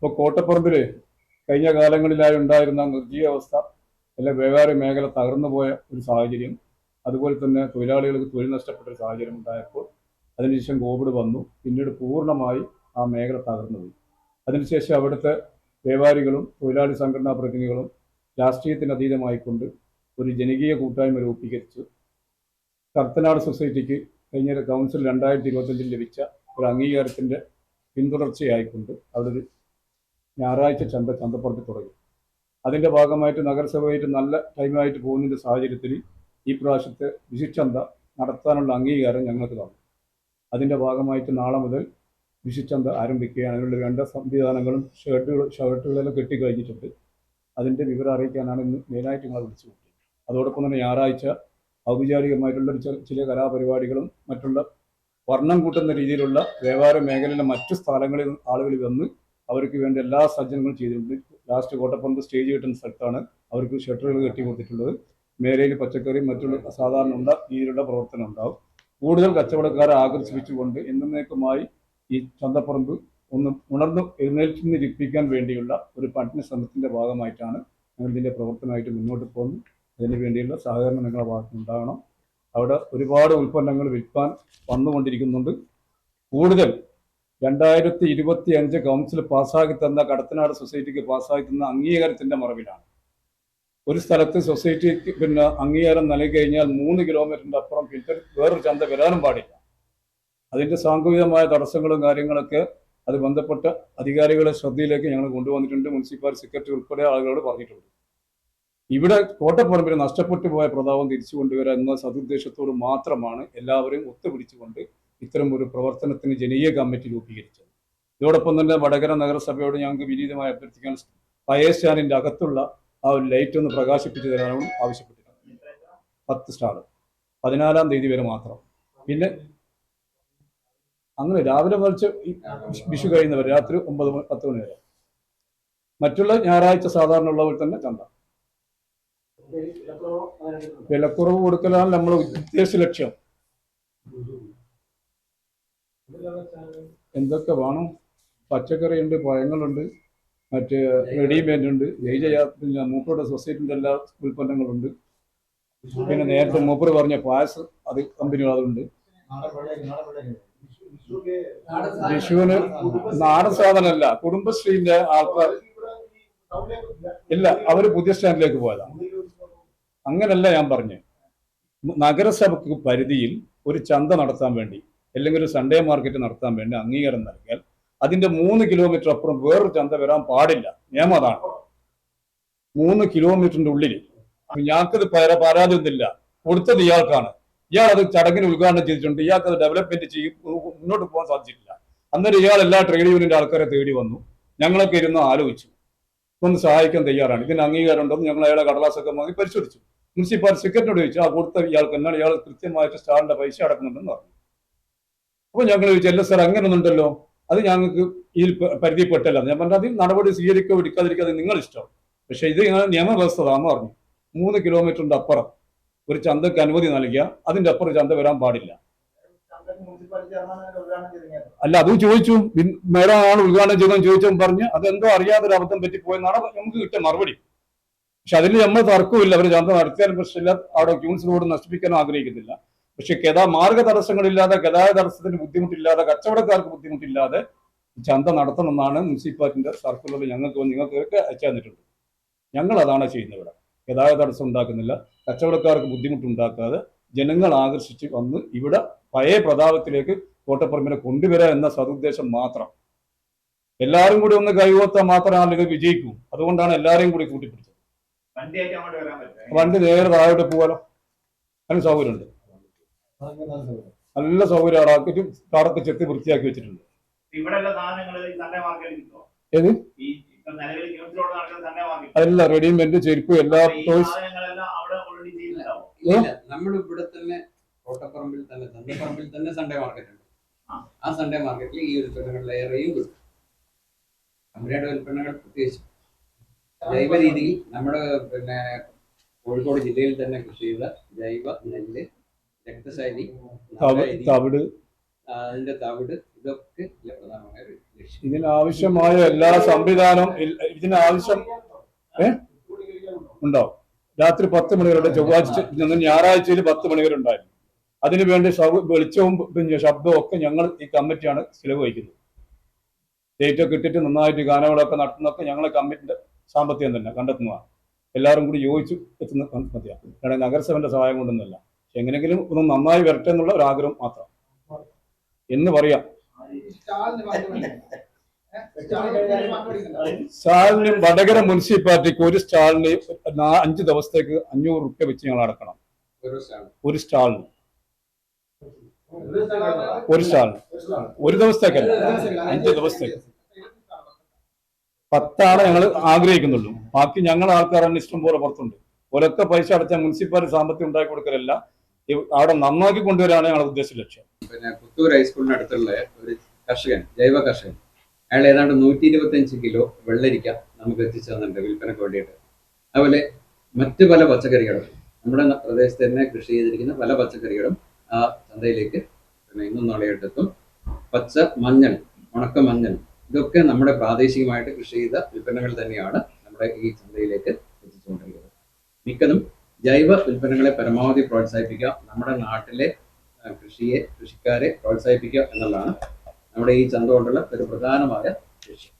ഇപ്പോൾ കോട്ടപ്പറമ്പിൽ കഴിഞ്ഞ കാലങ്ങളിലായി ഉണ്ടായിരുന്ന നിർജ്ജീവാവസ്ഥ, അല്ല വ്യാപാര മേഖല തകർന്നു പോയ ഒരു സാഹചര്യം, അതുപോലെ തന്നെ തൊഴിലാളികൾക്ക് തൊഴിൽ നഷ്ടപ്പെട്ട ഒരു സാഹചര്യം ഉണ്ടായപ്പോൾ അതിനുശേഷം കോവിഡ് വന്നു. പിന്നീട് പൂർണ്ണമായി ആ മേഖല തകർന്നുപോയി. അതിനുശേഷം അവിടുത്തെ വ്യാപാരികളും തൊഴിലാളി സംഘടനാ പ്രതിനിധികളും രാഷ്ട്രീയത്തിന് അതീതമായിക്കൊണ്ട് ഒരു ജനകീയ കൂട്ടായ്മ രൂപീകരിച്ചു. കർത്തനാട് സൊസൈറ്റിക്ക് കഴിഞ്ഞ കൗൺസിൽ 2025 ലഭിച്ച ഒരു അംഗീകാരത്തിൻ്റെ പിന്തുടർച്ചയായിക്കൊണ്ട് അവിടെ ഒരു ഞായറാഴ്ച ചന്തപ്പുറത്ത് തുടങ്ങി. അതിൻ്റെ ഭാഗമായിട്ട് നഗരസഭയായിട്ട് നല്ല ടൈമായിട്ട് പോകുന്നതിൻ്റെ സാഹചര്യത്തിൽ ഈ പ്രാവശ്യത്തെ വിഷുച്ചന്ത നടത്താനുള്ള അംഗീകാരം ഞങ്ങൾക്ക് തന്നു. അതിൻ്റെ ഭാഗമായിട്ട് നാളെ മുതൽ വിഷുച്ചന്ത ആരംഭിക്കുകയാണ്. അതിനുള്ള വേണ്ട സംവിധാനങ്ങളും ഷർട്ടുകളെല്ലാം കെട്ടിക്കഴിഞ്ഞിട്ടുണ്ട്. അതിൻ്റെ വിവരം അറിയിക്കാനാണ് ഇന്ന് മെയിനായിട്ട് ഞങ്ങളെ വിളിച്ചു കൂട്ടിയത്. അതോടൊപ്പം തന്നെ ഞായറാഴ്ച ഔപചാരികമായിട്ടുള്ള ചില കലാപരിപാടികളും മറ്റുള്ള വർണ്ണം കൂട്ടുന്ന രീതിയിലുള്ള വ്യാപാര മേഖലയിലെ മറ്റു സ്ഥലങ്ങളിൽ ആളുകൾ വന്ന് അവർക്ക് വേണ്ട എല്ലാ സജ്ജനങ്ങളും ചെയ്തിട്ടുണ്ട്. ലാസ്റ്റ് കോട്ടപ്പറമ്പ് സ്റ്റേജ് കിട്ടുന്ന സ്ഥലത്താണ് അവർക്ക് ഷട്ടറുകൾ കെട്ടി കൊടുത്തിട്ടുള്ളത്. മേഖലയിൽ പച്ചക്കറിയും മറ്റുള്ള സാധാരണ രീതിയിലുള്ള പ്രവർത്തനം ഉണ്ടാവും. കൂടുതൽ കച്ചവടക്കാരെ ആകർഷിപ്പിച്ചുകൊണ്ട് എന്നേക്കുമായി ഈ ചന്തപ്പറമ്പ് ഒന്ന് ഉണർന്ന് എഴുന്നേൽപ്പിക്കാൻ വേണ്ടിയുള്ള ഒരു പഠന ശ്രമത്തിൻ്റെ ഭാഗമായിട്ടാണ് ഞങ്ങൾ ഇതിൻ്റെ പ്രവർത്തനമായിട്ട് മുന്നോട്ട് പോകുന്നത്. അതിന് വേണ്ടിയുള്ള സഹകരണം നിങ്ങളുടെ ഭാഗത്തുനിന്നുണ്ടാകണം. അവിടെ ഒരുപാട് ഉൽപ്പന്നങ്ങൾ വിൽക്കാൻ വന്നുകൊണ്ടിരിക്കുന്നുണ്ട്. കൂടുതൽ 2025 കൗൺസിൽ പാസ്സാക്കി തന്ന കടത്തനാട് സൊസൈറ്റിക്ക് പാസ്സാക്കി തന്ന അംഗീകാരത്തിൻ്റെ മറവിലാണ് ഒരു സ്ഥലത്ത് സൊസൈറ്റിക്ക് അംഗീകാരം നൽകി കഴിഞ്ഞാൽ 3 കിലോമീറ്ററിൻ്റെ അപ്പുറം പിന്നെ വേറൊരു ചന്ത വരാനും പാടില്ല. അതിൻ്റെ സാങ്കേതികമായ തടസ്സങ്ങളും കാര്യങ്ങളൊക്കെ അത് ബന്ധപ്പെട്ട അധികാരികളുടെ ശ്രദ്ധയിലേക്ക് ഞങ്ങൾ കൊണ്ടുവന്നിട്ടുണ്ട്. മുനിസിപ്പൽ സെക്രട്ടറി ഉൾപ്പെടെ ആളുകളോട് പറഞ്ഞിട്ടുണ്ട്. ഇവിടെ കോട്ടപ്പറമ്പിൽ നഷ്ടപ്പെട്ടു പോയ പ്രതാപം തിരിച്ചു കൊണ്ടുവരിക എന്ന സതുദ്ദേശത്തോട് മാത്രമാണ് എല്ലാവരെയും ഒത്തുപിടിച്ചുകൊണ്ട് ഇത്തരം ഒരു പ്രവർത്തനത്തിന് ജനകീയ കമ്മിറ്റി രൂപീകരിച്ചത്. ഇതോടൊപ്പം തന്നെ വടകര നഗരസഭയോട് ഞങ്ങൾക്ക് വിനീതമായി അഭ്യർത്ഥിക്കാൻ ഫയർ സ്റ്റാൻഡിൻ്റെ അകത്തുള്ള ആ ഒരു ലൈറ്റ് ഒന്ന് പ്രകാശിപ്പിച്ചു തരാനും ആവശ്യപ്പെട്ടിട്ടുണ്ട്. 10 സ്റ്റാൾ 14-ാം തീയതി വരെ മാത്രം. പിന്നെ അങ്ങനെ രാവിലെ മുതൽ വിഷു കഴിയുന്നവർ രാത്രി 9-10 മണി വരെ. മറ്റുള്ള ഞായറാഴ്ച സാധാരണ ഉള്ളവർ തന്നെ ചന്ത. വിലക്കുറവ് കൊടുക്കലാണ് നമ്മുടെ ഉദ്ദേശ ലക്ഷ്യം. എന്തൊക്കെ വേണം? പച്ചക്കറിയുണ്ട്, പഴങ്ങളുണ്ട്, മറ്റ് റെഡിമെയ്ഡ് ഉണ്ട്, മൂപ്പറുടെ സൊസൈറ്റിൻ്റെ എല്ലാ ഉൽപ്പന്നങ്ങളുണ്ട്. പിന്നെ നേരത്തെ മൂപ്പർ പറഞ്ഞ പായസം അത് കമ്പനികൾ അതുണ്ട്. വിഷുവിന് നാടൻ സാധനമല്ല, കുടുംബശ്രീന്റെ ആൾക്കാർ ഇല്ല, അവര് പുതിയ സ്റ്റാൻഡിലേക്ക് പോയതാണ്. അങ്ങനല്ല ഞാൻ പറഞ്ഞു. നഗരസഭയ്ക്ക് പരിധിയിൽ ഒരു ചന്ത നടത്താൻ വേണ്ടി അല്ലെങ്കിൽ ഒരു സൺഡേ മാർക്കറ്റ് നടത്താൻ വേണ്ടി അംഗീകാരം നൽകിയാൽ അതിന്റെ 3 കിലോമീറ്റർ അപ്പുറം വേറൊരു ചന്ത വരാൻ പാടില്ല. നിയമം അതാണ്. 3 കിലോമീറ്ററിന്റെ ഉള്ളിൽ. ഞങ്ങൾക്കത് പരാതി ഒന്നുമില്ല. കൊടുത്തത് ഇയാൾക്കാണ്. ഇയാൾ അത് ചടങ്ങിന് ഉദ്ഘാടനം ചെയ്തിട്ടുണ്ട്. ഇയാൾക്ക് അത് ഡെവലപ്മെന്റ് ചെയ്യും മുന്നോട്ട് പോകാൻ സാധിച്ചിട്ടില്ല. അന്നേരം ഇയാൾ എല്ലാ ട്രേഡ് യൂണിയന്റെ ആൾക്കാരെ തേടി വന്നു. ഞങ്ങളൊക്കെ ഇരുന്ന് ആലോചിച്ചു, ഒന്ന് സഹായിക്കാൻ തയ്യാറാണ്, ഇതിന് അംഗീകാരം ഉണ്ടെന്ന് ഞങ്ങൾ അയാളെ കടലാസൊക്കെ വാങ്ങി പരിശോധിച്ചു. മുനിസിപ്പാലിറ്റി സെക്രട്ടറിയോട് ചോദിച്ചു, ആ കൊടുത്ത ഇയാൾക്ക് എന്നാൽ ഇയാൾ കൃത്യമായിട്ട് സ്റ്റാളിന്റെ പൈസ അടക്കുന്നുണ്ടെന്ന് പറഞ്ഞു. അപ്പൊ ഞങ്ങൾ ചോദിച്ചു, അല്ല സാർ അങ്ങനെ ഒന്നുണ്ടല്ലോ, അത് ഞങ്ങൾക്ക് ഇതിൽ പരിധിപ്പെട്ടല്ല. ഞാൻ പറഞ്ഞാൽ അതിൽ നടപടി സ്വീകരിക്കോ എടുക്കാതിരിക്കോ അത് നിങ്ങൾ ഇഷ്ടം, പക്ഷെ ഇത് നിയമവ്യവസ്ഥതാന്ന് പറഞ്ഞു. 3 കിലോമീറ്ററിന്റെ അപ്പുറം ഒരു ചന്തക്ക് അനുമതി നൽകിയ അതിന്റെ അപ്പുറം ചന്ത വരാൻ പാടില്ല. അല്ല, അതും ചോദിച്ചു. മേഡം ആണ് ഉദ്ഘാടനം ചെയ്തെന്ന് ചോദിച്ചപ്പോൾ പറഞ്ഞ് അതെന്തോ അറിയാതൊരു അബദ്ധം പറ്റിപ്പോയെന്നാണ് നമുക്ക് കിട്ടിയ മറുപടി. പക്ഷെ അതിൽ നമ്മൾ തർക്കമില്ല. അവർ ചന്ത നടത്തിയാലും പ്രശ്നമില്ല, അവിടെ ക്യൂൻസ് റോഡ് നശിപ്പിക്കാനും ആഗ്രഹിക്കുന്നില്ല. പക്ഷെ മാർഗ തടസ്സങ്ങളില്ലാതെ, ഗതാഗത തടസ്സത്തിന് ബുദ്ധിമുട്ടില്ലാതെ, കച്ചവടക്കാർക്ക് ബുദ്ധിമുട്ടില്ലാതെ ചന്ത നടത്തണമെന്നാണ് മുനിസിപ്പാലിറ്റിന്റെ സർക്കുലറിൽ നിങ്ങൾക്കൊക്കെ അയച്ചു തന്നിട്ടുണ്ട്. ഞങ്ങൾ അതാണ് ചെയ്യുന്നത്. ഇവിടെ ഗതാഗത തടസ്സം ഉണ്ടാക്കുന്നില്ല, കച്ചവടക്കാർക്ക് ബുദ്ധിമുട്ടുണ്ടാക്കാതെ ജനങ്ങൾ ആകർഷിച്ച് വന്ന് ഇവിടെ പഴയ പ്രതാപത്തിലേക്ക് കോട്ടപ്പറമ്പിനെ കൊണ്ടുവരിക എന്ന സതുദ്ദേശം മാത്രം. എല്ലാവരും കൂടി ഒന്ന് കൈകോർത്താൽ മാത്രമേ ഇത് വിജയിക്കൂ. അതുകൊണ്ടാണ് എല്ലാവരെയും കൂടി കൂട്ടിപ്പിടിച്ചത്. വണ്ടി നേരെ താഴോട്ട് പോകാലോ, അതിന് സൗകര്യമുണ്ട്. നല്ല സൗകര്യം ആക്കിയിട്ട് കാറൊക്കെ ചെത്തി വൃത്തിയാക്കി വെച്ചിട്ടുണ്ട്. ഏത് അല്ല, റെഡിമെയ്ഡ് ചെരുപ്പ് എല്ലാ ടോയ്സ് നമ്മളിവിടെ തന്നെ കോട്ടപ്പറമ്പിൽ തന്നെ ചന്തപ്പറമ്പിൽ തന്നെ സൺഡേ മാർക്കറ്റ് ഉണ്ട്. ആ സൺഡേ മാർക്കറ്റിൽ ഈ ഉൽപ്പന്നങ്ങളുടെ ഏറെയും കിട്ടും. കമ്പനിയുടെ ഉൽപ്പന്നങ്ങൾ പ്രത്യേകിച്ച് ജൈവ രീതിയിൽ നമ്മുടെ കോഴിക്കോട് ജില്ലയിൽ തന്നെ കൃഷി ചെയ്ത ജൈവ നെല്ല്, രക്തശൈലി, തവിട്, അതിന്റെ തവിട്, ഇതൊക്കെ ഇതിലെ പ്രധാനമായ ഒരു ലക്ഷ്യം. ഇതിനാവശ്യമായ എല്ലാ സംവിധാനം ഇതിനാവശ്യം ഉണ്ടാവും. രാത്രി 10 മണി വരെ, ചൊവ്വാഴ്ച ഞായറാഴ്ചയിൽ 10 മണി വരെ ഉണ്ടായിരുന്നു. അതിനുവേണ്ടി വെളിച്ചവും പിന്നെ ശബ്ദവും ഒക്കെ ഞങ്ങൾ ഈ കമ്മിറ്റിയാണ് ചിലവ് വഹിക്കുന്നത്. ഡേറ്റൊക്കെ ഇട്ടിട്ട് നന്നായിട്ട് ഗാനങ്ങളൊക്കെ നടത്തുന്നതൊക്കെ ഞങ്ങളെ കമ്മിറ്റിന്റെ സാമ്പത്തികം തന്നെ കണ്ടെത്തുന്നതാണ്. എല്ലാവരും കൂടി യോജിച്ച് എത്തുന്ന കമ്മിറ്റിയാണ്. കാരണം നഗരസഭന്റെ സഹായം കൊണ്ടൊന്നുമല്ല. പക്ഷെ എങ്ങനെയെങ്കിലും ഒന്ന് നന്നായി വരട്ടെ എന്നുള്ള ഒരു ആഗ്രഹം മാത്രം എന്ന് പറയാം. സ്റ്റാളിന് വടകര മുനിസിപ്പാലിറ്റിക്ക് ഒരു സ്റ്റാളിന് 5 ദിവസത്തേക്ക് 500 റുപ്യ വെച്ച് ഞങ്ങൾ അടക്കണം. ഒരു സ്റ്റാളിന് ഒരു ദിവസത്തേക്കല്ല, 5 ദിവസത്തേക്ക്. 10 ഞങ്ങൾ ആഗ്രഹിക്കുന്നുള്ളൂ. ബാക്കി ഞങ്ങൾ ആൾക്കാരാണ് ഇഷ്ടം പോലെ പുറത്തുണ്ട്. ഓരൊക്കെ പൈസ അടച്ച മുനിസിപ്പാലിറ്റി സാമ്പത്തികം ഉണ്ടാക്കി കൊടുക്കലല്ല, അവിടെ നന്നാക്കി കൊണ്ടുവരാനാണ് ഞങ്ങളുടെ ഉദ്ദേശ ലക്ഷ്യം. പിന്നെ പുത്തൂർ ഹൈസ്കൂളിന് അടുത്തുള്ള ഒരു കർഷകൻ, ജൈവ കർഷകൻ, അയാൾ ഏതാണ്ട് 125 കിലോ വെള്ളരിക്ക നമുക്ക് എത്തിച്ചു തന്നിട്ടുണ്ട് വിൽപ്പനക്ക് വേണ്ടിയിട്ട്. അതുപോലെ മറ്റ് പല പച്ചക്കറികളും നമ്മുടെ പ്രദേശത്ത് തന്നെ കൃഷി ചെയ്തിരിക്കുന്ന പല പച്ചക്കറികളും ആ ചന്തയിലേക്ക് പിന്നെ ഇന്നും നാളെയായിട്ടെത്തും. പച്ച മഞ്ഞൾ, ഉണക്ക മഞ്ഞൾ, ഇതൊക്കെ നമ്മുടെ പ്രാദേശികമായിട്ട് കൃഷി ചെയ്ത ഉൽപ്പന്നങ്ങൾ തന്നെയാണ് നമ്മുടെ ഈ ചന്തയിലേക്ക് എത്തിച്ചുകൊണ്ടിരിക്കുന്നത്. മിക്കതും ജൈവ ഉൽപ്പന്നങ്ങളെ പരമാവധി പ്രോത്സാഹിപ്പിക്കുക, നമ്മുടെ നാട്ടിലെ കൃഷിക്കാരെ പ്രോത്സാഹിപ്പിക്കുക എന്നുള്ളതാണ് നമ്മുടെ ഈ ചന്ത കൊണ്ടുള്ള ഒരു പ്രധാനമായ ലക്ഷ്യം.